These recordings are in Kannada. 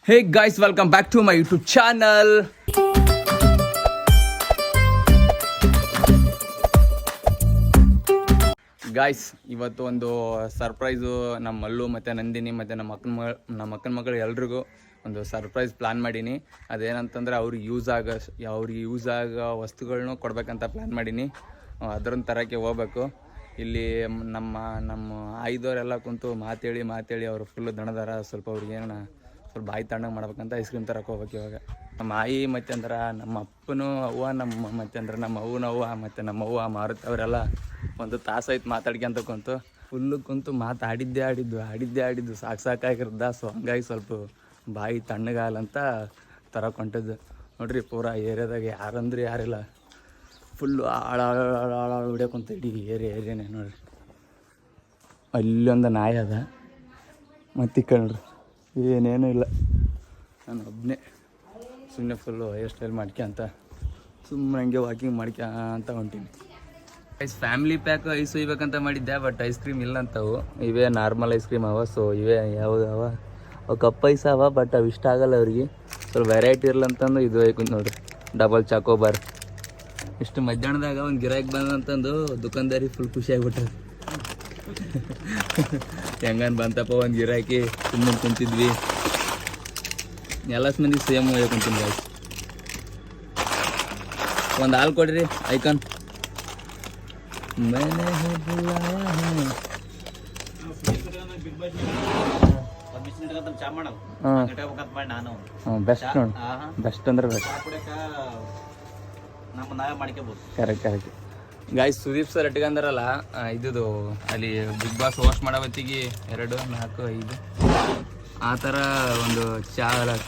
Hey guys, welcome back to my YouTube channel. Guys, ಇವತ್ತು ಒಂದು ಸರ್ಪ್ರೈಸು ನಮ್ಮ ಮಲ್ಲು ಮತ್ತು ನಂದಿನಿ ಮತ್ತು ನಮ್ಮ ಅಕ್ಕನ ಮಗಳು ಎಲ್ರಿಗೂ ಒಂದು ಸರ್ಪ್ರೈಸ್ ಪ್ಲ್ಯಾನ್ ಮಾಡೀನಿ. ಅದೇನಂತಂದರೆ ಅವ್ರಿಗೆ ಯೂಸ್ ಆಗೋ ವಸ್ತುಗಳನ್ನೂ ಕೊಡ್ಬೇಕಂತ ಪ್ಲ್ಯಾನ್ ಮಾಡೀನಿ. ಅದರನ್ನು ತರೋಕ್ಕೆ ಹೋಗ್ಬೇಕು. ಇಲ್ಲಿ ನಮ್ಮ ಆಯ್ದವರೆಲ್ಲ ಕುಂತು ಮಾತೇಳಿ ಅವರು ಫುಲ್ಲು ದಣದಾರ. ಸ್ವಲ್ಪ ಅವ್ರಿಗೆ ಏನೋ ಸ್ವಲ್ಪ ಬಾಯಿ ತಣ್ಣಗೆ ಮಾಡ್ಬೇಕಂತ ಐಸ್ ಕ್ರೀಮ್ ತರಕ್ಕೆ ಹೋಗ್ಬೇಕು. ಇವಾಗ ನಮ್ಮ ಆಯಿ ಮತ್ತು ಅಂದ್ರೆ ನಮ್ಮ ಅಪ್ಪನೂ ಅವ್ವ ನಮ್ಮ ಅವ್ವನ ಅವ್ವ ಮತ್ತು ನಮ್ಮ ಅವ್ವ ಮಾರುತಿ ಅವರೆಲ್ಲ ಒಂದು ತಾಸಾಯ್ತು ಮಾತಾಡ್ಕೊಂತ ಕುಂತು ಆಡಿದ್ದು ಸಾಕಾಗಿರ್ದ. ಸೊ ಹಂಗಾಗಿ ಸ್ವಲ್ಪ ಬಾಯಿ ತಣ್ಣಗಾಗಲ್ಲಂತ ತರಕ್ಕೆ ಹೊಂಟಿದ್ದು. ನೋಡ್ರಿ, ಪೂರಾ ಏರಿಯಾದಾಗ ಯಾರಿಲ್ಲ, ಫುಲ್ಲು ಆಳ ಹಿಡಿಯೋಕ್ಕಂತ ಇಡೀ ಏರಿಯಾನೇ ನೋಡ್ರಿ. ಅಲ್ಲೊಂದು ನಾಯಿ ಅದ, ಮತ್ತಿಕ್ಕಣ್ರಿ ಏನೇನೂ ಇಲ್ಲ. ನಾನು ಒಬ್ಬನೇ ಸುಮ್ಮನೆ ಫುಲ್ಲು ಹೇರ್ ಸ್ಟೈಲ್ ಮಾಡ್ಕೊಂತ ಸುಮ್ಮನೆ ಹಂಗೆ ವಾಕಿಂಗ್ ಅಂತ ಹೊಂಟೀನಿ. ಫ್ಯಾಮಿಲಿ ಪ್ಯಾಕ್ ಐಸ್ ಒಯ್ಬೇಕಂತ ಮಾಡಿದ್ದೆ, ಬಟ್ ಐಸ್ ಕ್ರೀಮ್ ಇಲ್ಲ ಅಂತವು. ಇವೇ ನಾರ್ಮಲ್ ಐಸ್ ಕ್ರೀಮ್ ಅವ. ಸೊ ಇವೇ ಯಾವುದು ಅವು ಕಪ್ ಐಸ್ ಅವ, ಬಟ್ ಅವು ಇಷ್ಟ ಆಗಲ್ಲ ಅವ್ರಿಗೆ. ಸ್ವಲ್ಪ ವೆರೈಟಿ ಇರಲಂತಂದು ಇದು ಐಕುಂತ ನೋಡ್ರಿ, ಡಬಲ್ ಚಾಕೋಬಾರ್. ಇಷ್ಟು ಮಧ್ಯಾಹ್ನದಾಗ ಒಂದು ಗಿರಾಕಿ ಬಂದಂತಂದು ದುಕಾನ್ದಾರಿ ಫುಲ್ ಖುಷಿ ಆಗ್ಬಿಟ್ರೆ. ಹೆಂಗನ್ ಬಂತಪ್ಪ ಒಂದು ಗಿರಾಕಿ, ಸುಮ್ಮನೆ ಕುಂತಿದ್ವಿ. ಎಲ್ಲ ಮಂದಿ ಸೇಮ್ ಕುಂತೀನಿ ಗಾಯ್ಸ್. ಒಂದು ಹಾಲು ಕೊಡ್ರಿ ಐಕಾನ್. ಬೆಸ್ಟ್ ನೋಡಿ, ಬೆಸ್ಟ್ ಅಂದ್ರೆ best. Correct guys. Sudeep sir ಇಟ್ಕೊಂಡಾರಲ್ಲ ಇದ್ದು ಅಲ್ಲಿ ಬಿಗ್ ಬಾಸ್ ಹೋಸ್ಟ್ ಮಾಡೋ ಹೊತ್ತಿಗೆ 2, 4, 5 ಆ ಥರ ಒಂದು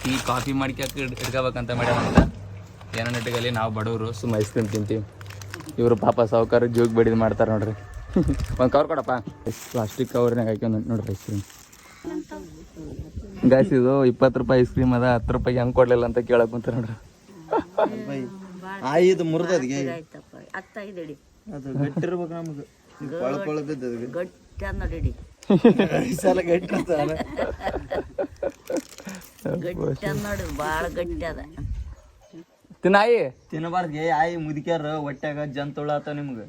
ಟೀ ಕಾಫಿ ಇಟ್ಕೋಬೇಕಂತ ಮಾಡ್ಯಾವಂತ. ಏನೋ ಇಟ್ಕಲ್ಲಿ ನಾವು ಬಡವರು ಸುಮ್ಮ ಐಸ್ ಕ್ರೀಮ್ ತಿಂತೀವಿ. ಇವರು ಪಾಪ ಸಾವುಕಾರ ಜೋಗ್ ಬಡಿದು ಮಾಡ್ತಾರೆ ನೋಡ್ರಿ. ಒಂದು ಕವರ್ ಕೊಡಪ್ಪ. ಪ್ಲಾಸ್ಟಿಕ್ ಕವರ್ನಾಗ ಹಾಕ್ಯೊಂದು ನೋಡ್ರಿ ಐಸ್ ಕ್ರೀಮ್. ಗಾಯ್ಸ್, ಇದು 20 ರೂಪಾಯಿ ಐಸ್ ಕ್ರೀಮ್ ಅದ, 10 ರೂಪಾಯಿ ಹೆಂಗೆ ಕೊಡಲಿಲ್ಲ ಅಂತ ಕೇಳಕ್ ಕುಂತಾರೆ ನೋಡ್ರಿ. ಇದು ಮುರಿದದ್ಗೆ ಅದು ಗಟ್ಟಿರ್ಬೇಕು. ನಮ್ಗೆ ಪಳ ಬಿದ್ದದ ಗಟ್ಟಿ ಅನ್ನೋಡಿ ಸಲ ಗಟ್ಟಿ ಅನ್ನೋಡಿ ಭಾಳ ಗಟ್ಟಿ ಅದ. ತಿನ್ನಾಯಿ ತಿನ್ನಬಾರ್ದು. ಆಯಿ ಮುದಿಕ್ಯಾರ ಹೊಟ್ಯಾಗ ಜಂತುಳ ಆತ ನಿಮ್ಗೆ.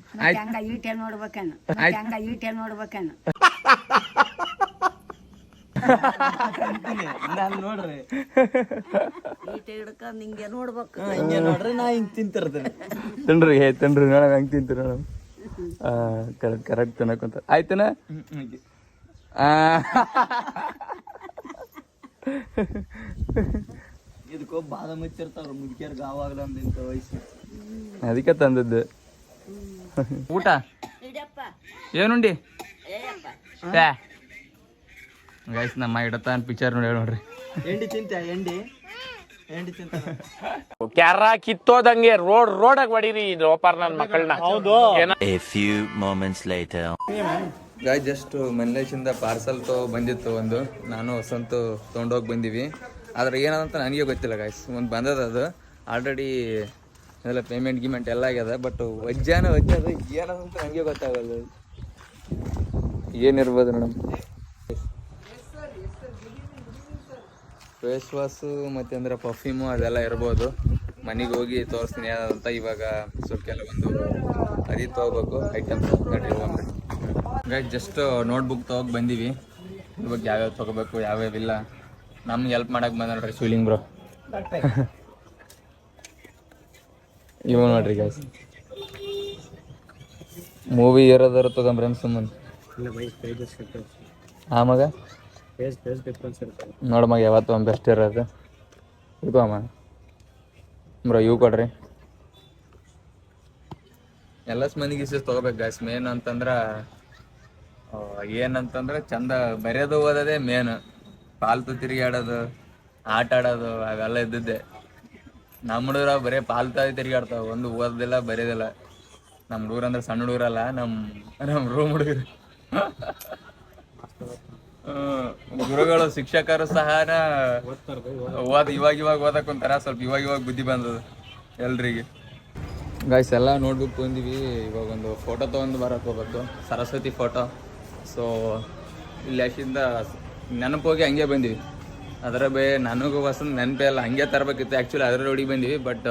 ಈಟೆ ನೋಡ್ಬೇಕೇನ ನಾನು ನೋಡ್ರಿ ಈಟೆ ಹಿಡ್ಕೊಂಡ್ ಹಿಂಗೆ ನೋಡ್ಬೇಕು. ಹಿಂಗೆ ನೋಡ್ರಿ, ನಾ ಹಿಂಗೆ ತಿಂತಿರ್ತೇನೆ. ತಿನ್ರಿ ನೋಡ ಹೆಂಗೆ ತಿಂತೀರಿ ನೋಡ. ಕರೆಕ್ಟ್ ತಿನ್ನಕಂತ ಆಯ್ತನ. ಇದಕ್ಕೋ ಬಾದ ಮುಚ್ಚಿರ್ತಾವ್ರ ಮುದುಕಿಯರ್ ಗಾವಾಗ್ಲ ಅಂದಿಂತ ವಯಸ್ಸು. ಅದಕ್ಕೆ ತಂದದ್ದು. ಊಟ ಏನುಂಡಿ ಗೈಸ್? ನಮ್ಮ ಇಡತಾನ ಪಿಕ್ಚರ್ ನೋಡ್ರಿ. ಎಂಡಿ ತಿಂತ ಎಂಡಿ ತಿಂತ ಕ್ಯಾರ ಕಿತ್ತೋದಂಗೆ ರೋಡಾಗ ಹೊಡೀರಿ ಲೋಪಾರ್ ನನ್ನ ಮಕ್ಕಳನ್ನ. ಹೌದು. A few moments later. Guys, just ಮಲೇಶಿಂದ ಪಾರ್ಸಲ್ ಬಂದಿತ್ತು ಒಂದು. ನಾನು ಹೊಸಂತು ತೊಗೊಂಡೋಗಿ ಬಂದೀವಿ. ಆದ್ರೆ ಏನದಂತ ನನಗೆ ಗೊತ್ತಿಲ್ಲ ಗಾಯ್ಸ್. ಒಂದು ಬಂದದ, ಅದು ಆಲ್ರೆಡಿ ಎಲ್ಲ ಪೇಮೆಂಟ್ ಎಲ್ಲ ಆಗ್ಯದ. ಬಟ್ ವಜ್ಜಾನ ಅದು ಏನದಂತ ನನಗೆ ಗೊತ್ತಾಗಲ್ಲ. ಏನಿರ್ಬೋದು ಮೇಡಮ್? ಫೇಸ್ ವಾಶು ಮತ್ತು ಅಂದ್ರೆ ಪರ್ಫ್ಯೂಮು ಅದೆಲ್ಲ ಇರ್ಬೋದು. ಮನೆಗೆ ಹೋಗಿ ತೋರಿಸ್ತೀನಿ ಯಾವ್ದಂತ. ಇವಾಗ ಸ್ವಲ್ಪ ಕೆಲವೊಂದು ಅದಿ ತೊಗೋಬೇಕು ಐಟಮ್ಸ್ ನಡಿರುವಂತೆ. ಗಾಯ್ಸ್, ಜಸ್ಟ್ ನೋಟ್ಬುಕ್ ತೊಗೋಗಿ ಬಂದೀವಿ. ಇವಾಗ ಯಾವ್ಯಾವ ತೊಗೋಬೇಕು ಯಾವ್ಯಾವಿಲ್ಲ ನಮ್ಗೆ ಹೆಲ್ಪ್ ಮಾಡಕ್ಕೆ ಬಂದ ನೋಡ್ರಿ ಶಿವಲಿಂಗ್ ಬ್ರೋ. ಇವ ನೋಡ್ರಿ ಗಾಯ್ಸ್, ಮೂವಿ ಇರೋದಾರ ತೊಗೊಂಬ್ರಿ ಸುಮ್ಮನೆ. ಮಗ ನೋಡ ಮಗ, ಯಾವತ್ತು ಒಂದು ಬೆಸ್ಟ್ ಇರೋದು ಇರ್ಕಮ್ಮ ಬ್ರೋ. ಇವು ಕೊಡ್ರಿ. ಎಲ್ಲ ಮಂದಿಗೆ ತೊಗೋಬೇಕು ಗಾಯ್ಸ್. ಮೇನ್ ಅಂತಂದ್ರೆ ಏನಂತಂದ್ರೆ ಚಂದ ಬರೆಯೋದು ಓದೋದೇ ಮೇನ್. ಪಾಲ್ತು ತಿರುಗಾಡೋದು, ಆಟ ಆಡೋದು ಅವೆಲ್ಲ ಇದ್ದಿದ್ದೆ. ನಮ್ಮ ಹುಡುಗರ ಬರೀ ಪಾಲ್ತಾಗಿ ತಿರುಗಾಡ್ತಾವ, ಒಂದು ಓದೋದಿಲ್ಲ ಬರೆಯೋದಿಲ್ಲ. ನಮ್ಮ ಹುಡುಗರು ಅಂದ್ರೆ ಸಣ್ಣ ಹುಡುಗರಲ್ಲ, ನಮ್ಮ ರೂಮ್ ಹುಡುಗರು. ಗುರುಗಳು ಶಿಕ್ಷಕರು ಸಹ ಇವಾಗ ಓದಕ್ ಕುಂತಾರ. ಸ್ವಲ್ಪ ಇವಾಗ ಬುದ್ಧಿ ಬಂದದ ಎಲ್ರಿಗೆ. ಗಾಯ್ಸ್, ಎಲ್ಲ ನೋಟ್ಬುಕ್ ಬಂದಿವಿ. ಇವಾಗ ಒಂದು ಫೋಟೋ ತೊಗೊಂಡು ಬರಕ್ಕೆ ಹೋಗ್ಬೇಕು, ಸರಸ್ವತಿ ಫೋಟೋ. ಸೊ ಇಲ್ಲಿ ಅಷ್ಟಿಂದ ನೆನಪೋಗಿ ಹಂಗೆ ಬಂದೀವಿ. ಅದರ ನನಗೂ ಹೊಸ ನೆನಪೇ ಇಲ್ಲ, ಹಂಗೆ ತರಬೇಕಿತ್ತು ಆ್ಯಕ್ಚುಲಿ ಅದರ ರೋಡಿಗೆ ಬಂದೀವಿ. ಬಟ್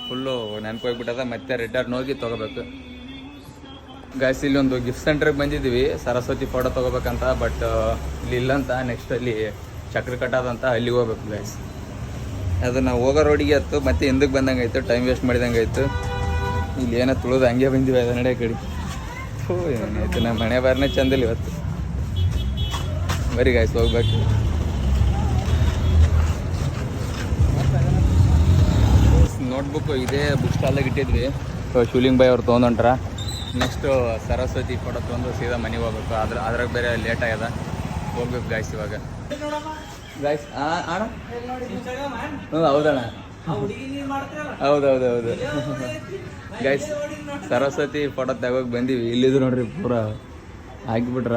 ಫುಲ್ಲು ನೆನಪು ಹೋಗ್ಬಿಟ್ಟದ, ಮತ್ತೆ ರಿಟರ್ನ್ ಹೋಗಿ ತೊಗೋಬೇಕು. ಗೈಸ್ ಇಲ್ಲಿ ಒಂದು ಗಿಫ್ಟ್ ಸೆಂಟ್ರಿಗೆ ಬಂದಿದ್ದೀವಿ ಸರಸ್ವತಿ ಫೋಟೋ ತೊಗೋಬೇಕಂತ. ಬಟ್ ಇಲ್ಲಿ ಇಲ್ಲಂತ, ನೆಕ್ಸ್ಟ್ ಅಲ್ಲಿ ಚಕ್ರ ಕಟ್ಟೋದಂತ, ಅಲ್ಲಿಗೆ ಹೋಗ್ಬೇಕು ಗೈಸ್. ಅದು ನಾವು ಹೋಗೋ ರೋಡಿಗೆ ಹತ್ತು ಮತ್ತೆ ಹಿಂದಕ್ಕೆ ಬಂದಂಗೆ ಆಯಿತು, ಟೈಮ್ ವೇಸ್ಟ್ ಮಾಡಿದಂಗೆ ಆಯಿತು. ಇಲ್ಲಿ ಏನೋ ತುಳಿದು ಹಂಗೆ ಬಂದಿವಿ ಅದು ನಡೆ ಕಡೆ. ಏನಾಯ್ತು, ನಮ್ಮ ಮನೆ ಬಾರನೇ ಚಂದಿಲ್ಲ ಇವತ್ತು. ಬರೀ ಗೈಸ್ ಹೋಗ್ಬೇಕು. ನೋಟ್ಬುಕ್ಕು ಇದೇ ಬುಕ್ ಸ್ಟಾಲಾಗಿ ಇಟ್ಟಿದ್ವಿ. ಶಿವಲಿಂಗ್ ಬಾಯ್ ಅವ್ರು ತೊಗೊಂಡ್ರ. ನೆಕ್ಸ್ಟು ಸರಸ್ವತಿ ಫೋಟೋ ತೊಗೊಂಡು ಸೀದಾ ಮನೆಗೆ ಹೋಗ್ಬೇಕು. ಅದ್ರಾಗ ಬೇರೆ ಲೇಟ್ ಆಗ್ಯದ, ಹೋಗ್ಬೇಕು ಗಾಯ್ಸ್ ಇವಾಗ. ಗಾಯ್ಸ್ ಅಣ್ಣ ಹೌದಣ್ಣ, ಹೌದೌದೌದು ಗೈಸ್ ಸರಸ್ವತಿ ಫೋಟೋ ತಗೋಗಿ ಬಂದೀವಿ. ಇಲ್ಲಿದ್ದು ನೋಡ್ರಿ ಪೂರ ಹಾಕಿಬಿಟ್ರ.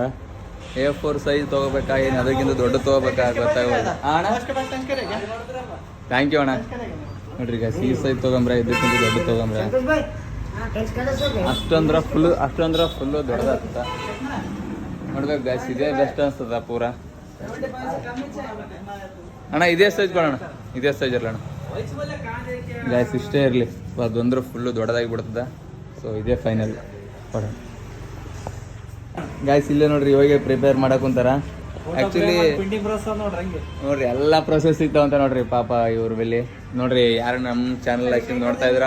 A4 ಸೈಜ್ ತೊಗೋಬೇಕಾ ಏನು ಅದಕ್ಕಿಂತ ದೊಡ್ಡ ತೊಗೋಬೇಕಾ ಗೊತ್ತಾಗೋದು. ಅಣ್ಣ ಥ್ಯಾಂಕ್ ಯು ಅಣ್ಣ. ನೋಡ್ರಿ ಗೈಸ್ ಈ ಸೈಜ್ ತೊಗೊಂಬ್ರೆ, ಇದಕ್ಕಿಂತ ದೊಡ್ಡ ತೊಗೊಂಬ್ರೆ. ಅಷ್ಟಂದ್ರೆ ಫುಲ್ಲು ದೊಡ್ಡದಾಗ್ತದ. ನೋಡ್ಬೇಕು ಗೈಸ್, ಇದೇ ಬೆಸ್ಟ್ ಅನ್ಸ್ತದ ಪೂರ. ಅಣ್ಣ ಇದೇ ಸೈಜ್ ಕೊಡೋಣ, ಇದೇ ಸೈಜ್ ಇರಲ್ಲ ಅಣ್ಣ ಗೈಸ್, ಇಷ್ಟೇ ಇರಲಿ. ಅದೊಂದ್ರೆ ಫುಲ್ಲು ದೊಡ್ಡದಾಗಿ ಬಿಡ್ತದ. ಸೊ ಇದೇ ಫೈನಲ್ ಕೊಡೋಣ ಗೈಸ್. ಇಲ್ಲೇ ನೋಡ್ರಿ ಇವಾಗ ಪ್ರಿಪೇರ್ ಮಾಡಕ್ ಕುಂತಾರ. ಆ್ಯಕ್ಚುಲಿ ನೋಡ್ರಿ ಎಲ್ಲ ಪ್ರೊಸೆಸ್ ಸಿಗ್ತಾವಂತ ನೋಡ್ರಿ. ಪಾಪ ಇವ್ರ ಬೆಲ್ಲಿ ನೋಡ್ರಿ, ಯಾರು ನಮ್ಮ ಚಾನಲ್ ಹಾಕಿ ನೋಡ್ತಾ ಇದ್ರ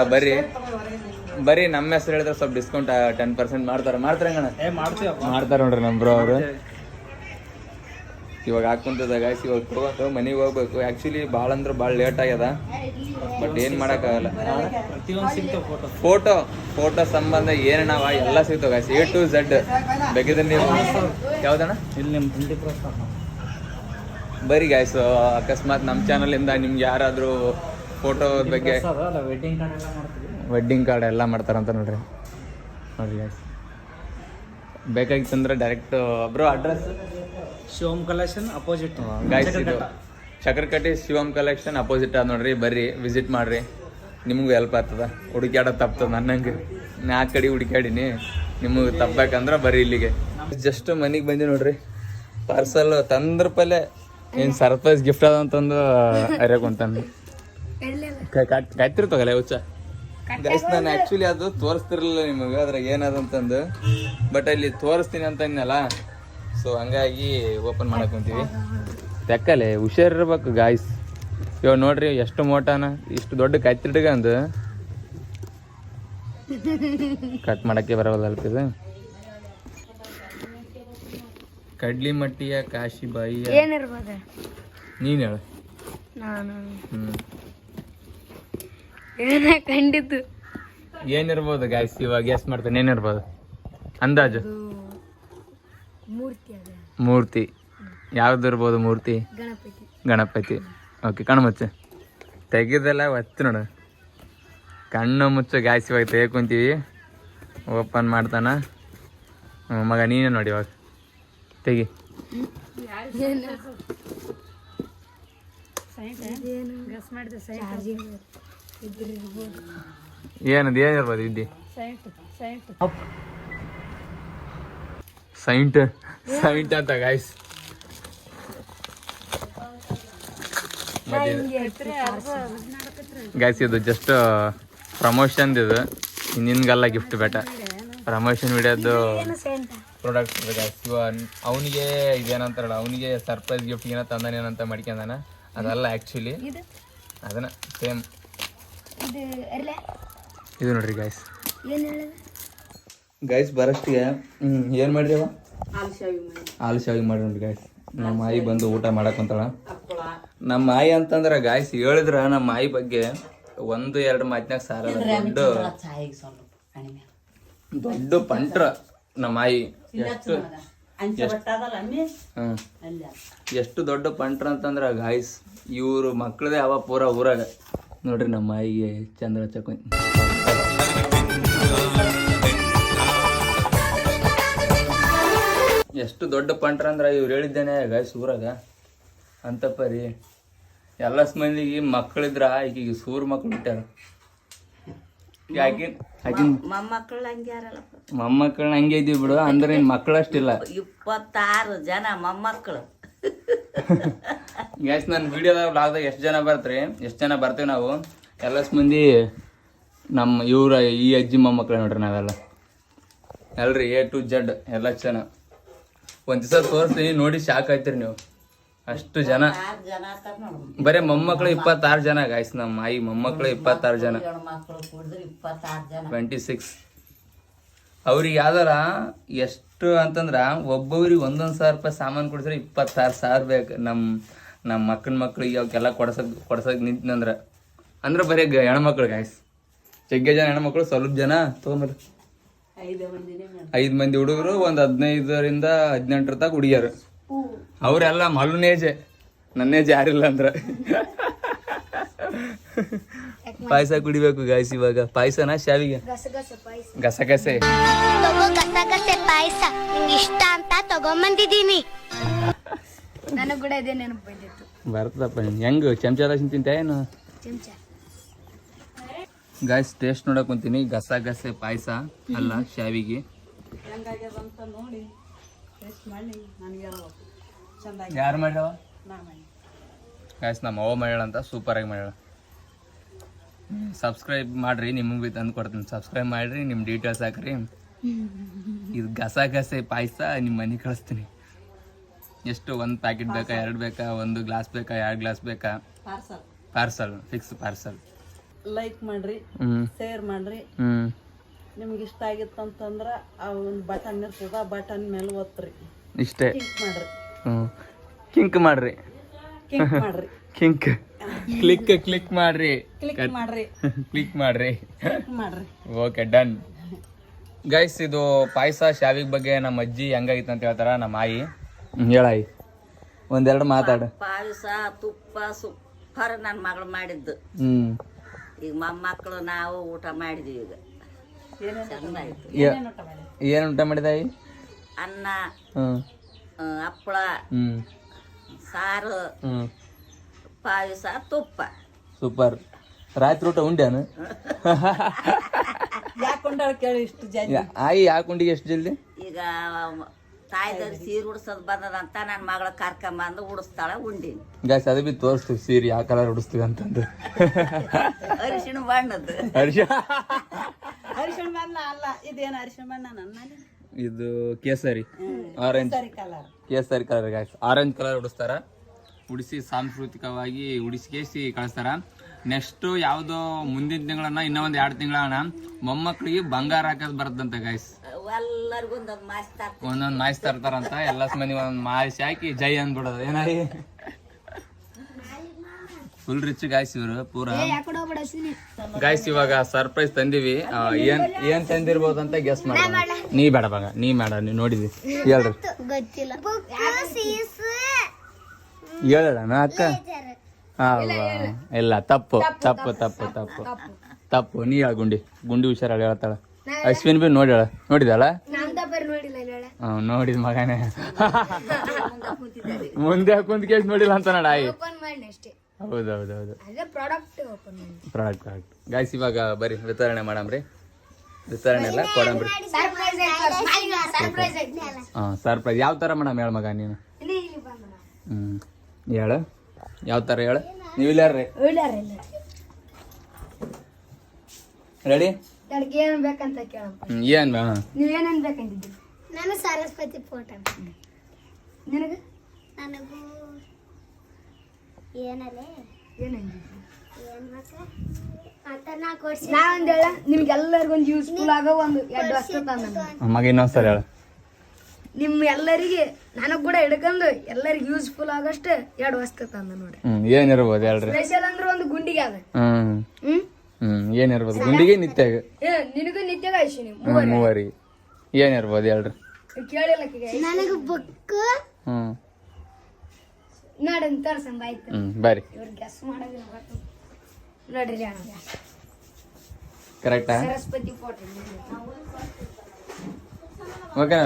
ಬರೀ ನಮ್ಮ ಹೆಸರು ಹೇಳಿದ್ರೆ ಸ್ವಲ್ಪ ಡಿಸ್ಕೌಂಟ್ 10% ಮಾಡ್ತಾರೆ ಮಾಡ್ತಾರೆ ನೋಡ್ರಿ ನಮ್ಮ ಬ್ರೋ ಅವರು. ಇವಾಗ ಹಾಕೊಂತದ ಗಾಯ್ಸ್, ಇವಾಗ ತೊಗೊಂಡು ಮನೆಗೆ ಹೋಗ್ಬೇಕು. ಆ್ಯಕ್ಚುಲಿ ಭಾಳ ಅಂದ್ರೆ ಭಾಳ ಲೇಟ್ ಆಗ್ಯದ, ಬಟ್ ಏನು ಮಾಡೋಕ್ಕಾಗಲ್ಲ. ಫೋಟೋ ಸಂಬಂಧ ಏನು ನಾವು ಎಲ್ಲ ಸಿಗ್ತಾವೆ ಗಾಯ್ಸ್, A to Z. ಬೇಕಿದ್ರೆ ನೀವು ಯಾವ್ದಣ್ಣ ಇಲ್ಲಿ ನಿಮ್ಮ 20% ಬರೀ ಗಾಯ್ಸ್. ಅಕಸ್ಮಾತ್ ನಮ್ಮ ಚಾನಲಿಂದ ನಿಮ್ಗೆ ಯಾರಾದರೂ ಫೋಟೋ ಬಗ್ಗೆ ವೆಡ್ಡಿಂಗ್ ಕಾರ್ಡ್ ಎಲ್ಲ ಮಾಡ್ತಾರಂತ ನೋಡ್ರಿ ಗಾಯ್ಸ್. ಬೇಕಾಗಿತ್ತಂದ್ರೆ direct bro address Shivam collection opposite guys. ಇದು ಚಕ್ರಕಟ್ಟಿ ಶಿವಮ್ ಕಲೆಕ್ಷನ್ ಅಪೋಸಿಟ್ ಅದ ನೋಡ್ರಿ. ಬರ್ರಿ ವಿಸಿಟ್ ಮಾಡ್ರಿ, ನಿಮಗೂ ಹೆಲ್ಪ್ ಆಗ್ತದ. ಹುಡುಕ್ಯಾಡ ತಪ್ತದ ನನ್ನಂಗೆ, ನಾ ಕಡೆ ಹುಡುಕ್ಯಾಡೀನಿ. ನಿಮಗೆ ತಪ್ಪಬೇಕಂದ್ರೆ ಬರ್ರಿ ಇಲ್ಲಿಗೆ. ಜಸ್ಟ್ ಮನೆಗೆ ಬಂದಿ ನೋಡ್ರಿ, ಪಾರ್ಸಲ್ ತಂದ್ರ ಪಲ್ಲೆ ಏನು ಸರ್ಪ್ರೈಸ್ ಗಿಫ್ಟ್ ಅದ ಅಂತಂದು ಅರ್ಯಾಕೊಂತಾನೆ ಕಾಯ್ತಿರ್ತಗಲ್ಲ ಹುಚ್ಚ ಗೈಸ್. ನಾನು ಆ್ಯಕ್ಚುಲಿ ಅದು ತೋರಿಸ್ತಿರ್ಲಿಲ್ಲ ನಿಮಗೆ ಅದ್ರಾಗ ಏನದಂತಂದು, ಬಟ್ ಅಲ್ಲಿ ತೋರಿಸ್ತೀನಿ ಅಂತ ಅನ್ನಲ್ಲ. ಸೊ ಹಂಗಾಗಿ ಓಪನ್ ಮಾಡಕ್ ಕುಂತೀವಿ. ತೆಕ್ಕಲೆ ಹುಷಾರಿರ್ಬೇಕು ಗಾಯ್ಸ್. ಇವಾಗ ನೋಡ್ರಿ ಎಷ್ಟು ಮೋಟಾನ, ಇಷ್ಟು ದೊಡ್ಡ ಕತ್ತಿಡ್ಗಂದು ಕಟ್ ಮಾಡಕ್ಕೆ ಬರವಲ್ಲ ಅಲ್ಪ ಇದು. ಕಡ್ಲಿ ಮಟ್ಟಿಯ ಕಾಶಿಬಾಯಿ ನೀನ್ ಹೇಳು. ಕಂಡಿದ್ದು ಏನಿರ್ಬೋದು ಗಾಯ್ಸ್, ಇವಾಗ ಗೆಸ್ ಮಾಡ್ತಾನೆ. ಏನಿರ್ಬೋದು ಅಂದಾಜು? ಮೂರ್ತಿ ಯಾವ್ದು ಇರ್ಬೋದು? ಮೂರ್ತಿ ಗಣಪತಿ. ಓಕೆ, ಕಣ್ಣು ಮುಚ್ಚ. ತೆಗೆದೆಲ್ಲ ಒತ್ತು ನೋಡು, ಕಣ್ಣು ಮುಚ್ಚು ಗಾಯ್ಸ್. ಇವಾಗ ತೆಗೆಕೊಂತೀವಿ, ಓಪನ್ ಮಾಡ್ತಾನ ಮಗ. ನೀನೇ ನೋಡಿ ಇವಾಗ ತೆಗಿ. ಏನದು ಏನಿರ್ಬೋದು ಇದ್ದಿ? ಸೈಂಟ್ ಅಂತ ಗಾಯ್ಸ್. ಗಾಯ್ಸ್ ಇದು ಜಸ್ಟ್ ಪ್ರಮೋಷನ್, ಇದು ನಿನ್ಗೆಲ್ಲ ಗಿಫ್ಟ್ ಬೇಟ. ಪ್ರಮೋಷನ್ ವಿಡಿಯೋದು ಪ್ರಾಡಕ್ಟ್ ಇದೆ ಗಾಯ್ಸ್. ಅವನಿಗೆ ಇದೇನಂತಾರಲ್ಲ, ಅವನಿಗೆ ಸರ್ಪ್ರೈಸ್ ಗಿಫ್ಟ್ ಏನೋ ತಂದಾನೇನಂತ ಮಾಡ್ಕೊಂಡಾನ. ಅದಲ್ಲ ಆ್ಯಕ್ಚುಲಿ ಅದನ್ನ ಸೇಮ್ ಇದು ನೋಡ್ರಿ ಗಾಯ್ಸ್. ಗೈಸ್ ಬರಷ್ಟಿಗೆ ಏನು ಮಾಡಿರಿ ಅವ? ಹಾಲು ಶಾವಿ ಮಾಡಿ ನೋಡ್ರಿ ಗಾಯ್ಸ್. ನಮ್ಮ ಆಯಿ ಬಂದು ಊಟ ಮಾಡಕ್ಕಂತಾಳ. ನಮ್ಮ ಆಯಿ ಅಂತಂದ್ರೆ ಗಾಯ್ಸ್ ಹೇಳಿದ್ರ ನಮ್ಮ ಆಯಿ ಬಗ್ಗೆ 1-2 ಮಾತಿನಾಗ ಸಾರಲ್ಲ. ದೊಡ್ಡ ಪಂಟ್ರ ನಮ್ಮ ಆಯಿ. ಎಷ್ಟು ದೊಡ್ಡ ಪಂಟ್ರ ಅಂತಂದ್ರ ಗಾಯ್ಸ್, ಇವ್ರು ಮಕ್ಳದೇ ಅವ ಪೂರ ಊರಾಗ. ನೋಡ್ರಿ ನಮ್ಮ ಆಯಿಗೆ ಚಂದ್ರ ಚಕೊಂಡ್ ಎಷ್ಟು ದೊಡ್ಡ ಪಂಟ್ರ ಅಂದ್ರೆ ಇವ್ರು ಹೇಳಿದ್ದೇನೆ ಗಾಯ್ಸ್ ಊರಾಗ ಅಂತಪ್ಪ ರೀ. ಎಲ್ಲ ಮಂದಿಗೆ ಮಕ್ಕಳಿದ್ರ ಈಗೀಗ ಸೂರ್ ಮಕ್ಳು ಬಿಟ್ಟಾರ. ಮೊಮ್ಮಕ್ಕಳು ಹಂಗೆ ಇದೀವಿ ಬಿಡು. ಅಂದ್ರೆ ನಿನ್ ಮಕ್ಕಳಷ್ಟಿಲ್ಲ. 26 ಜನ ಮೊಮ್ಮಕ್ಕಳು. ಗ್ಯಾಸ್ ನನ್ನ ವಿಡಿಯೋದಾಗ ಬ್ಲಾಗ್ದಾಗ ಎಷ್ಟು ಜನ ಬರ್ತೀವಿ ನಾವು ಎಲ್ಲ ಮಂದಿ ನಮ್ಮ ಇವ್ರ ಈ ಅಜ್ಜಿ ಮೊಮ್ಮಕ್ಳು ನೋಡ್ರಿ ನಾವೆಲ್ಲ ಎಲ್ರಿ A to Z ಎಲ್ಲ ಜನ ಒಂದು ದಿವಸ ತೋರಿಸ್ತೀನಿ ನೋಡಿ ಶಾಕ್ ಆಯ್ತೀರಿ ನೀವು ಅಷ್ಟು ಜನ ಬರೀ ಮೊಮ್ಮಕ್ಳು 26 ಜನ ಗಾಯ್ಸ್ ನಮ್ಮ ಆಯಿ ಮೊಮ್ಮಕ್ಳು 26 ಜನ 26 ಅವ್ರಿಗೆ ಯಾವ್ದಾರ ಎಷ್ಟು ಅಂತಂದ್ರ ಒಬ್ಬೊಬ್ರಿಗೆ 1,000 ರೂಪಾಯಿ ಸಾಮಾನು ಕೊಡಿಸ್ರೆ 26,000 ಬೇಕು ನಮ್ಮ ಮಕ್ಳಿಗೆ ಅವಕ್ಕೆಲ್ಲ ಕೊಡ್ಸಕ್ ನಿಂತಂದ್ರ ಅಂದ್ರೆ ಬರೀ ಹೆಣ್ಮಕ್ಳು ಗಾಯ್ಸ್ ಜಗ್ಗೆ ಜನ ಹೆಣ್ಮಕ್ಳು ಸ್ವಲ್ಪ ಜನ ತೊಗೊಂಬರ್ರಿ 5 ಮಂದಿ ಹುಡುಗರು ಒಂದು 15ರಿಂದ 18 ತನಕ ಹುಡುಗಿಯರು ಅವರೆಲ್ಲ ಮಲ್ಲುನೇಜೆ ನನ್ನೇಜ್ ಯಾರಿಲ್ಲ ಅಂದ್ರ ಪಾಯಸ ಕುಡಿಬೇಕು ಗಾಯ್ಸ್ ಇವಾಗ ಪಾಯಸನ ಶಾವಿಗೆ ಗಸಗಸೆ ಗಸಗಸೆ ಪಾಯಸ ನಿಂಗೆ ಇಷ್ಟ ಅಂತ ತಗೊಂಬಂದಿದ್ದೀನಿ. ನನಗ್ ಕೂಡ ಇದೇ ನೆನಪು ಬಂದಿತ್ತು. ಬರ್ತದಪ್ಪ ಹೆಂಗ ಚಮಚ ತಿಂತ ಏನು ಗಾಯ್ಸ್ ಟೇಸ್ಟ್ ನೋಡಕ್ ಕುಂತೀನಿ ಗಸಗಸೆ ಪಾಯಸ ಅಲ್ಲ ಶಾವಿಗೆ ಯಾರು ಮಾಡ್ಯಾವ ಗಾಯ್ಸ್ ನಮ್ಮ ಅವ್ವ ಮಾಡ್ಯಾಳ ಅಂತ ಸೂಪರ್ ಆಗಿ ಮಾಡ್ಯಾಳ ಸಬ್ಸ್ಕ್ರೈಬ್ ಮಾಡ್ರಿ ನಿಮಗೆ ಬಿ ತಂದು ಕೊಡ್ತೀನಿ ಸಬ್ಸ್ಕ್ರೈಬ್ ಮಾಡ್ರಿ ನಿಮ್ಮ ಡೀಟೇಲ್ಸ್ ಹಾಕ್ರಿ ಇದು ಗಸಗಸೆ ಪಾಯಸ ನಿಮ್ಮ ಮನೆಗೆ ಕಳಿಸ್ತೀನಿ ಎಷ್ಟು 1 ಪ್ಯಾಕೆಟ್ ಬೇಕಾ 2 ಬೇಕಾ 1 ಗ್ಲಾಸ್ ಬೇಕಾ 2 ಗ್ಲಾಸ್ ಬೇಕಾ ಪಾರ್ಸಲ್ ಫಿಕ್ಸ್ ಪಾರ್ಸಲ್ ಲೈಕ್ ಮಾಡ್ರಿ ಶೇರ್ ಮಾಡ್ರಿ ನಿಮ್ಗೆ ಇಷ್ಟ ಆಗಿತ್ತು ಅಂತಂದ್ರ ಆ ಒಂದು ಬಟನ್ ಇರ್ತದ ಆ ಬಟನ್ ಮೇಲೆ ಒತ್ತ್ರಿ ಇಷ್ಟೇ ಮಾಡ್ರಿ ಕಿಂಕ್ ಮಾಡ್ರಿ ಕ್ಲಿಕ್ ಮಾಡ್ರಿ ಕಿಂಕ್ ಕ್ಲಿಕ್ ಮಾಡ್ರಿ ಕ್ಲಿಕ್ ಮಾಡ್ರಿ ಕ್ಲಿಕ್ ಮಾಡ್ರಿ ಕ್ಲಿಕ್ ಮಾಡ್ರಿ ಓಕೆ ಡನ್ ಗೈಸ್ ಇದು ಪಾಯಸ ಶಾವಿಗೆ ಬಗ್ಗೆ ನಮ್ಮ ಅಜ್ಜಿ ಹೆಂಗಾಗಿತ್ತು ಅಂತ ಹೇಳ್ತಾರ ನಮ್ಮ ಆಯಿ ಹೇಳಾಯಿ ಒಂದೆರಡು ಮಾತಾಡು ಪಾಯಸ ತುಪ್ಪ ಸೂಪರ್ ನನ್ನ ಮಗಳು ಮಾಡಿದ್ದು ಈಗ ಮೊಮ್ಮಕ್ಕಳು ನಾವು ಊಟ ಮಾಡಿದ್ವಿ ಈಗ ಚೆನ್ನಾಯ್ತು ಏನು ಊಟ ಮಾಡಿದಾಯಿ ಅನ್ನ ಹ್ಮ್ ಹಪ್ಪಳ ಹ್ಮ್ ಸಾರು ಪಾಯಸ ತುಪ್ಪ ಸೂಪರ್ ರಾತ್ರಿ ಊಟ ಉಂಡ್ಯಾನು ಯಾಕೊಂಡಾಳ ಕೇಳಿ ಇಷ್ಟು ಜಲ್ದಿ ಆಯಿ ಯಾಕೊಂಡಿಗೆ ಎಷ್ಟು ಜಲ್ದಿ ಈಗ ತಾಯ್ದಾಗ ಸೀರೆ ಉಡ್ಸೋದು ಬಂದದಂತ ನನ್ನ ಮಗಳ ಕರ್ಕೊಂಬಂದು ಉಡಿಸ್ತಾಳ ಉಂಡಿನಿ ಗಾಯ್ಸ್ ಅದು ಬಿ ತೋರಿಸ್ತೀವಿ ಸೀರೆ ಯಾವ ಕಲರ್ ಉಡಿಸ್ತೀವಿ ಅಂತಂದು ಅರಿಶಿಣ ಬಣ್ಣದ್ದು ಅರಿಶಿಣ ಬಣ್ಣ ಅಲ್ಲ ಇದೇನು ಅರಿಶಿಣ ಬಣ್ಣ ನನ್ನ ಇದು ಕೇಸರಿ ಆರೆಂಜ್ ಕಲರ್ ಕೇಸರಿ ಕಲರ್ ಗಾಯ್ಸ್ ಆರೆಂಜ್ ಕಲರ್ ಉಡಿಸ್ತಾರ ಉಡಿಸಿ ಸಾಂಸ್ಕೃತಿಕವಾಗಿ ಉಡಿಸಿ ಕಳಿಸ್ತಾರ ನೆಕ್ಸ್ಟ್ ಯಾವ್ದೋ ಮುಂದಿನ ತಿಂಗಳನ್ನ ಇನ್ನೂ ಒಂದು 2 ತಿಂಗಳನ್ನ ಮೊಮ್ಮಕ್ಳಿಗೆ ಬಂಗಾರ ಹಾಕೋದು ಬರ್ತದಂತೆ ಗಾಯ್ಸ್ ಎಲ್ಲರಿಗೂ ಒಂದೊಂದು ಮಾಸ್ ಒಂದೊಂದು ಮಾಯಿಸ್ ತರ್ತಾರಂತ ಎಲ್ಲ ಮಂದಿ ಒಂದೊಂದು ಮಾಯಿಸಿ ಹಾಕಿ ಜೈ ಅಂದ್ಬಿಡೋದು ಏನಾಗಿ ಫುಲ್ ರಿಚ್ ಗಾಯ್ಸ್ ಇವರು ಪೂರಾ ಗಾಯ್ಸ್ ಇವಾಗ ಸರ್ಪ್ರೈಸ್ ತಂದಿವಿ ಏನ್ ತಂದಿರ್ಬೋದು ಅಂತ ಗೆಸ್ ಮಾಡೋಣ ನೀ ಬೇಡ ಬಂಗ ನೀ ನೋಡಿದ್ವಿ ಹೇಳ್ರಿ ಗೊತ್ತಿಲ್ಲ. ಹೇಳೋಣ ಅಕ್ಕ ಇಲ್ಲ ತಪ್ಪು ನೀ ಹೇಳ ಗುಂಡಿ ಹುಷಾರ ಹೇಳ್ತಾಳ ಅಶ್ವಿನ್ ಬಿ ನೋಡಿದಾಳ ನೋಡಿದ ಮಗನೇ ಮುಂದೆ ಕುಂತ ಕೇಸ್ ನೋಡಿಲ್ಲ ಅಂತ ನೋಡ ಆಯಿ ಹೌದೌದೌದು ಪ್ರಾಡಕ್ಟ್ ಗಾಯ್ಸ್ ಇವಾಗ ಬರ್ರಿ ವಿತರಣೆ ಮಾಡಮ್ರಿ ವಿತರಣೆ ಎಲ್ಲ ಕೊಡಂಬ್ರಿ ಸರ್ಪ್ರೈಸ್ ಯಾವ ತರ ಮಾಡಮ್ ಹೇಳ ಮಗ ನೀನು ಹೇಳ ಯಾವ ತರ ಹೇಳ ನೀವು ಇಲ್ಲಾರ್ರಿ ರೆಡಿ ಏನ್ ಬೇಕಂತ ಕೇಳಪ್ಪ. ಏನ್ ನೀವೇನೇನ್ ಬೇಕಂತಿದ್ರಿ? ನಾನು ಸರಸ್ವತಿ ಫೋಟೋ ನಿನಗ ನನಗೂ ಏನಲ್ಲೇ ನಾವೊಂದು ಹೇಳ ನಿಮ್ಗೆಲ್ಲರಿಗೂ ಒಂದು ಯೂಸ್ಫುಲ್ ಆಗೋ ಒಂದು 2 ವಸ್ತು ತಂದ ಮಗ ಇನ್ನೊಂದ್ಸಲ ಹೇಳ ನಿಮ್ ಎಲ್ಲರಿಗೆ ನನಗ್ ಕೂಡ ಹಿಡ್ಕೊಂಡು ಎಲ್ಲರಿಗೂ ಯೂಸ್ಫುಲ್ ಆಗಷ್ಟು 2 ವಸ್ತು ತಂದ ನೋಡ್ರಿ. ಏನಿರ್ಬೋದು ಹೇಳ್ರಿ ಸ್ಪೆಷಲ್ ಅಂದ್ರೆ ಒಂದು ಗುಂಡಿಗೆ ಅದ ಏನಿರ್ಬೋದು ಗುಂಡಿಗೆ ನಿತ್ಯಾಗ ನಿನಗೂ ನಿತ್ಯಾಗ ಐಶಿ ಮೂವರಿಗೆ ಏನಿರ್ಬೋದು ಹೇಳ್ರಿ ಕೇಳಿಲ್ಲ ನನಗ ಬುಕ್ ನೋಡನ್ ತೋರ್ಸಂಬ ಆಯ್ತು ಬರ್ರಿ ಇವ್ರು ಗೆಸ್ ಮಾಡೋದಿಲ್ಲ ನೋಡ್ರಿ ಕರೆಕ್ಟಾ ಸರಸ್ವತಿ ಫೋಟೋ ಓಕೆನಾ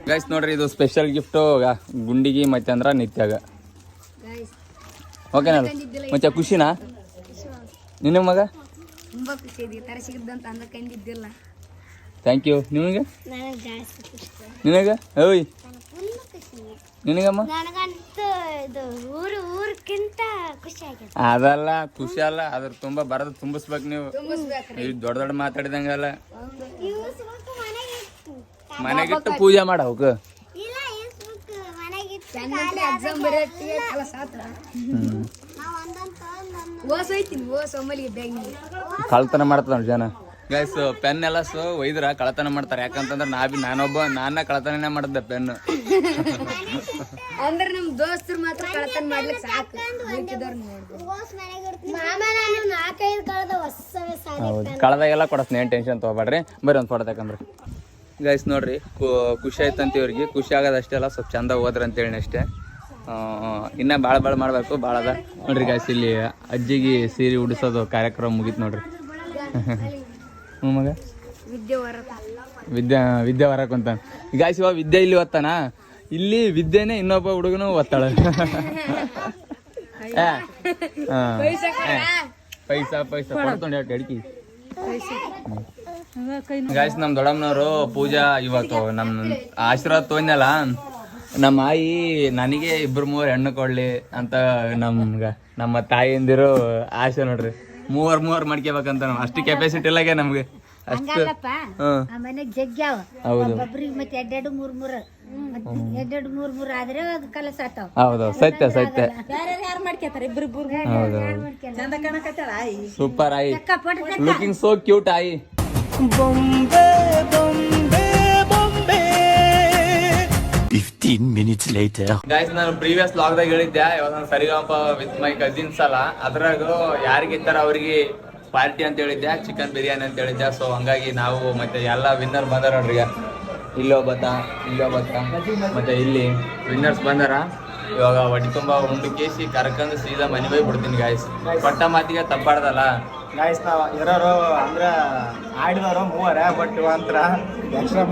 ಗೈಸ್ ನೋಡ್ರಿ ಇದು ಸ್ಪೆಷಲ್ ಗಿಫ್ಟು ಗುಂಡಿಗೆ ಮತ್ತೆ ಅಂದ್ರ ನಿತ್ಯಾಗ ಓಕೆನಾ ಮತ್ತೆ ಖುಷಿನಾ ನಿನ್ನ ಮಗ ತುಂಬಾ ಖುಷಿ ಇದೆ ತರ ಸಿಗದಂತ ಅಂದ ಕಂಡಿದ್ದಿಲ್ಲ ಥ್ಯಾಂಕ್ ಯು. ನಿಮಗೆ ನನಗೆ ಜಾಸ್ತಿ ಖುಷಿ. ನಿನಗೆ ಓಯ್ ನನಗೆ ಫುಲ್ ಖುಷಿ. ನಿನಗಮ್ಮ? ನನಗಂತೂ ಇದು ಊರಕ್ಕಿಂತ ಖುಷಿ ಆಗಿದೆ. ಅದಲ್ಲ ಖುಷಿ ಅಲ್ಲ, ಅದ್ರ ತುಂಬ ಬರೋದು ತುಂಬಿಸ್ಬೇಕು ನೀವು. ಈ ದೊಡ್ಡ ದೊಡ್ಡ ಮಾತಾಡಿದಂಗಲ್ಲ, ಮನೆಗಿಟ್ಟು ಪೂಜೆ ಮಾಡ ಹೋಗು. ಇಲ್ಲ ಇಸ್ಬೇಕು ಮನೆಗಿಟ್ಟು ಎಕ್ಸಾಮ್ ಬರೆಯಕ್ಕೆ ಕೆಲಸ ಆತ್ರ ಕಳ್ತನ ಮಾಡ್ತಾರ ಜನ ಗೈಸ್. ಪೆನ್ ಎಲ್ಲ ಒಯ್ದ್ರ ಕಳತನ ಮಾಡ್ತಾರೆ. ಯಾಕಂತಂದ್ರೆ ನಾನ ಕಳತನೇ ಮಾಡಿದ್ದೆ ಪೆನ್. ಅಂದ್ರೆ ನಮ್ ದೋಸ್ತರು ಮಾತ್ರ ಕಳತನ ಮಾಡ್ಲಿಕ್ಕೆ ಸಾಕು. ಹೌದು, ಕಳೆದಾಗೆಲ್ಲ ಕೊಡಸ್ನ, ಏನು ಟೆನ್ಷನ್ ತೊಗೊಬೇಡ್ರಿ. ಬರ್ರಿ ಒಂದು ಫೋಟೋ ತಕೊಂಡ್ರಿ ಗೈಸ್. ನೋಡ್ರಿ ಖುಷಿ ಆಯ್ತಂತ ಇವ್ರಿಗೆ. ಖುಷಿ ಆಗೋದಷ್ಟೇ ಅಲ್ಲ, ಸ್ವಲ್ಪ ಚಂದ ಹೋದ್ರಿ ಅಂತೇಳಿ ಅಷ್ಟೇ. ಇನ್ನೂ ಭಾಳ ಮಾಡಬೇಕು, ಭಾಳ ಅದ ನೋಡ್ರಿ ಗೈಸ್. ಇಲ್ಲಿ ಅಜ್ಜಿಗೆ ಸೀರೆ ಉಡಿಸೋದು ಕಾರ್ಯಕ್ರಮ ಮುಗೀತು ನೋಡ್ರಿ. ಹ್ಞೂ ಮಗ ವಿದ್ಯೆ ಹೊರಕ್ ಅಂತ ಗಾಯ್ಸ್. ಇವಾಗ ವಿದ್ಯೆ ಇಲ್ಲಿ ಓದ್ತಾನ, ಇಲ್ಲಿ ವಿದ್ಯೆನೇ ಇನ್ನೊಬ್ಬ ಹುಡುಗನು ಓದ್ತಾಳೆ. ಪೈಸಾ ಕೊಡ್ಕೊಂಡು ಅಡ್ಕಿ ಗಾಯ್ಸ್. ನಮ್ಮ ದೊಡ್ಡಮ್ಮನವರು ಪೂಜಾ ಇವತ್ತು ನಮ್ಮ ಆಶೀರ್ವಾದ ತೊಗೊಂಡಲ್ಲ. ನಮ್ಮ ಆಯಿ ನನಗೆ 2-3 ಹೆಣ್ಣು ಕೊಡ್ಲಿ ಅಂತ ನಮ್ಮ ತಾಯಿಯಂದಿರು ಆಸೆ ನೋಡ್ರಿ. 3 ಮಾಡ್ಕೋಬೇಕಂತ. ಅಷ್ಟು ಕೆಪಾಸಿಟಿ ಇಲ್ಲಾಗೆ ನಮ್ಗೆ ಅಷ್ಟು. ಮನೆಗ್ ಜಗ್ಗ್ಯಾವ ಹೌದು ಒಬ್ರಿಗೆ ಮತ್ತೆ 2-3 ಆದ್ರೆ ಕಲಸ ಆತಾವ. ಹೌದು, ಸತ್ಯ ಯಾರು ಮಾಡ್ಕೊತಾರ ಇಬ್ರಿಬ್ರು. ಹೌದು. ಚಂದ ಕಾಣಕತ್ತಾಳ ಆಯಿ. ಸೂಪರ್ ಆಯಿ, ಲುಕಿಂಗ್ ಸೋ ಕ್ಯೂಟ್ ಆಯಿ. 15 minutes later. ಗೈಸ್, ನಾನು ಪ್ರೀವಿಯಸ್ ಲಾಗ್ದಾಗ ಹೇಳಿದ್ದೆ ಇವಾಗ ನಾನು ಸರಿಗಮಪ ವಿತ್ ಮೈ ಕಸಿನ್ಸ್ ಅಲ್ಲ, ಅದ್ರಾಗ ಯಾರಿಗಿತ್ತಾರ ಅವ್ರಿಗೆ ಪಾರ್ಟಿ ಅಂತ ಹೇಳಿದ್ದೆ, ಚಿಕನ್ ಬಿರಿಯಾನಿ ಅಂತ ಹೇಳಿದ್ದೆ. ಸೊ ಹಂಗಾಗಿ ನಾವು ಮತ್ತೆ ಎಲ್ಲ ವಿನ್ನರ್ ಬಂದಾರ ನೋಡ್ರಿ. ಇಲ್ಲೊಬ್ಬತ್ತ ಮತ್ತೆ ಇಲ್ಲಿ ವಿನ್ನರ್ಸ್ ಬಂದಾರ. ಇವಾಗ ಹೊಟ್ಟೆ ತುಂಬ ಉಂಡು ಕೇಸಿ ಕರ್ಕೊಂಡು ಸೀದಾ ಮನೆ ಹೋಗಿ ಬಿಡ್ತೀನಿ ಗಾಯ್ಸ್. ಕೊಟ್ಟ ಮಾತಿಗೆ ತಪ್ಪಾಡ್ದಲ್ಲ ಗಾಯ್ಸ್. ನಾವು ಇರೋರು ಅಂದ್ರೆ ಆಡಿದವರು 3 ಬಟ್ ಒಂಥರ ಎಕ್ಸ್ಟ್ರಾ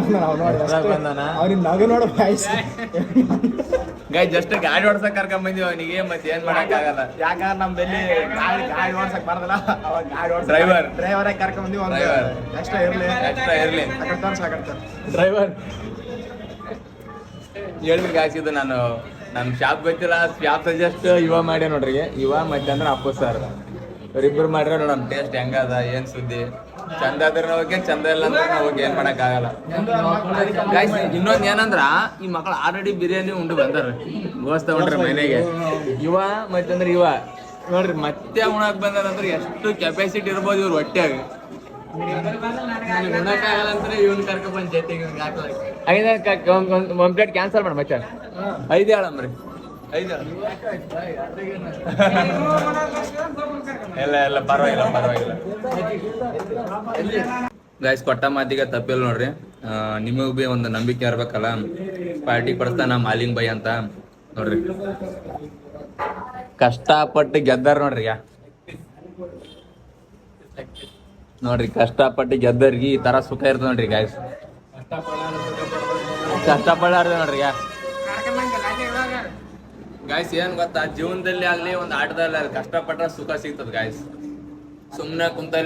ಬಂದಾನ ಅವ್ರಿಗೆ ನಗು ನೋಡು ಗಾಯ್ಸ್. ಜಸ್ಟ್ ಗಾಡಿ ಓಡ್ಸಕ್ ಕರ್ಕೊಂಡ್ ಬಂದಿವಿ ಅವನಿಗೆ, ಮತ್ತೆ ಏನ್ ಮಾಡಕ್ ಆಗಲ್ಲ. ಯಾಕಂದ್ರೆ ನಮ್ ಬೆಲ್ಲಿ ಗಾಡಿ ಓಡ್ಸಕ್ ಬರದಲ್ಲ, ಅವಾಗ ಗಾಡಿ ಓಡ್ಸ ಡ್ರೈವರ್ ಕರ್ಕೊಂಡ್ ಬಂದಿವಿ. ಒಂದು ಎಕ್ಸ್ಟ್ರಾ ಇರ್ಲಿ ಡ್ರೈವರ್ ಹೇಳ್ಬೇಕು ಗಾಯ್ಸ್. ಇದು ನನ್ನ ಶಾಪ್ ಗೊತ್ತಿಲ್ಲ, ಶಾಪ್ ಸಜೆಸ್ಟ್ ಇವ ಮಾಡ್ಯ ನೋಡ್ರಿ. ಇವ ಮತ್ತೆ ಅಂದ್ರೆ ಅಪ್ಪು ಸರ್ ಇವರಿಬ್ರು ಮಾಡ್ರ ನೋಡ. ನಮ್ಮ ಟೇಸ್ಟ್ ಹೆಂಗದ, ಏನ್ ಸುದ್ದಿ, ಚಂದ ಆದ್ರೆ ಹೋಗಿ, ಚಂದ ಇಲ್ಲ ಅಂದ್ರೆ ಹೋಗಿ ಏನ್ ಮಾಡಕ್ ಆಗಲ್ಲ ಗಾಯ್ಸ್. ಇನ್ನೊಂದ್ ಏನಂದ್ರ ಈ ಮಕ್ಳು ಆಲ್ರೆಡಿ ಬಿರಿಯಾನಿ ಉಂಡು ಬಂದಾರ, ಗೋಸ್ತ ಉಂಡ್ರಿ ಮನೆಗೆ. ಇವ ಮತ್ತಂದ್ರೆ ಇವ ನೋಡ್ರಿ ಮತ್ತೆ ಉಣಕ್ ಬಂದಾರಂದ್ರೆ ಎಷ್ಟು ಕೆಪಾಸಿಟಿ ಇರ್ಬೋದು ಇವ್ರ ಹೊಟ್ಟೆಗ. ಉಣಕ್ ಆಗಲ್ಲ ಅಂದ್ರೆ ಇವ್ನ ಕರ್ಕೊಂಡ್ ಬಂದ್ ಜೊತೆಗೆ ಒಂದ್ ಪ್ಲೇಟ್ ಕ್ಯಾನ್ಸಲ್ ಮಾಡಿ ಮತ್ತೆ 5 ಹೇಳಮ್ರಿ. 5 ಎಲ್ಲ ಪರವಾಗಿಲ್ಲ ಗಾಯ್ಸ್. ಕೊಟ್ಟ ಮಾತಿಗೆ ತಪ್ಪಿಲ್ಲ ನೋಡ್ರಿ. ನಿಮಗ್ ಬಿ ಒಂದು ನಂಬಿಕೆ ಇರ್ಬೇಕಲ್ಲ. ಪಾರ್ಟಿ ಕೊಡಿಸ್ತಾನ ಮಾಲಿಂಗ್ ಬೈ ಅಂತ ನೋಡ್ರಿ. ಕಷ್ಟಪಟ್ಟು ಗೆದ್ದಾರ ನೋಡ್ರಿ ಕಷ್ಟಪಟ್ಟು ಗೆದ್ದರ್ಗಿ ಈ ತರ ಸುಖ ಇರ್ತದೆ ನೋಡ್ರಿ ಗಾಯ್ಸ್. ಕಷ್ಟಪಡಾರ್ದ ನೋಡ್ರಿ ಗಾಯ್ಸ್. ಏನ್ ಗೊತ್ತಾ, ಜೀವನದಲ್ಲಿ ಆಗ್ಲಿ ಒಂದು ಆಟದಲ್ಲಿ ಆಗ್ಲಿ ಕಷ್ಟಪಟ್ರೆ ಸುಖ ಸಿಗ್ತದ ಗಾಯ್ಸ್. ಸುಮ್ನೆ ಕುಂತು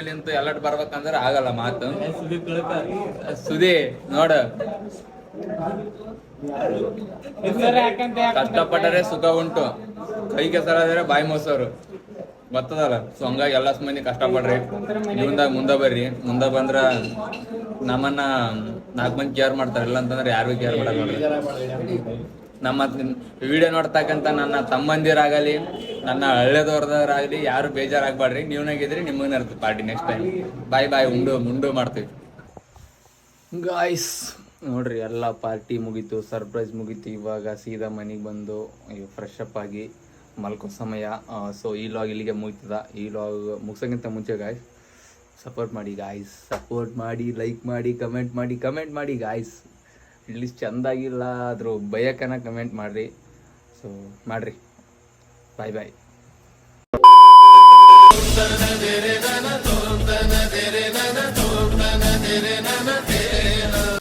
ನಿಂತು ಎಲ್ಲಟ್ ಬರ್ಬೇಕಂದ್ರೆ ಆಗಲ್ಲ ಮಾತು. ಸುದಿ ನೋಡ, ಕಷ್ಟಪಟ್ಟರೆ ಸುಖ ಉಂಟು, ಕೈ ಕೆಸರಾದ್ರೆ ಬಾಯಿ ಮೋಸೋರು ಗೊತ್ತದಲ್ಲ. ಸೊ ಹಂಗಾಗಿ ಎಲ್ಲ ಮಂದಿ ಕಷ್ಟಪಡ್ರಿ, ಜೀವನದಾಗ ಮುಂದೆ ಬರ್ರಿ. ಮುಂದೆ ಬಂದ್ರ ನಮ್ಮನ್ನ 4 ಮಂದಿ ಕೇರ್ ಮಾಡ್ತಾರೆ, ಇಲ್ಲ ಅಂತಂದ್ರೆ ಯಾರಿಗೂ ಕೇರ್ ಮಾಡಲ್ಲ ನೋಡ್ರಿ. ನಮ್ಮ ವಿಡಿಯೋ ನೋಡ್ತಕ್ಕಂಥ ನನ್ನ ತಮ್ಮಂದಿರಾಗಲಿ, ನನ್ನ ಹಳ್ಳೆದವ್ರದಾಗಲಿ ಯಾರು ಬೇಜಾರಾಗ್ಬಾಡ್ರಿ. ನೀವ್ನಾಗಿದ್ರಿ ನಿಮ್ಮನ್ನ ಇರ್ತದೆ ಪಾರ್ಟಿ ನೆಕ್ಸ್ಟ್ ಟೈಮ್. ಬಾಯ್ ಮುಂಡು ಮಾಡ್ತೀವಿ ಗಾಯ್ಸ್. ನೋಡ್ರಿ ಎಲ್ಲ ಪಾರ್ಟಿ ಮುಗೀತು, ಸರ್ಪ್ರೈಸ್ ಮುಗೀತು. ಇವಾಗ ಸೀದಾ ಮನೆಗೆ ಬಂದು ಫ್ರೆಶ್ ಅಪ್ ಆಗಿ ಮಲ್ಕೋ ಸಮಯ. ಸೊ ಈ ಲಾಗ್ ಇಲ್ಲಿಗೆ ಮುಗಿತದ. ಈ ಲಾಗ್ ಮುಗಿಸೋಕ್ಕಿಂತ ಮುಂಚೆ ಗಾಯ್ಸ್ ಸಪೋರ್ಟ್ ಮಾಡಿ, ಲೈಕ್ ಮಾಡಿ, ಕಮೆಂಟ್ ಮಾಡಿ ಗಾಯ್ಸ್. ಇಲ್ಲಿ ಚೆಂದಾಗಿಲ್ಲ ಆದರೂ ಬಯಕನ ಕಮೆಂಟ್ ಮಾಡ್ರಿ. ಸೊ ಮಾಡ್ರಿ. ಬಾಯ್.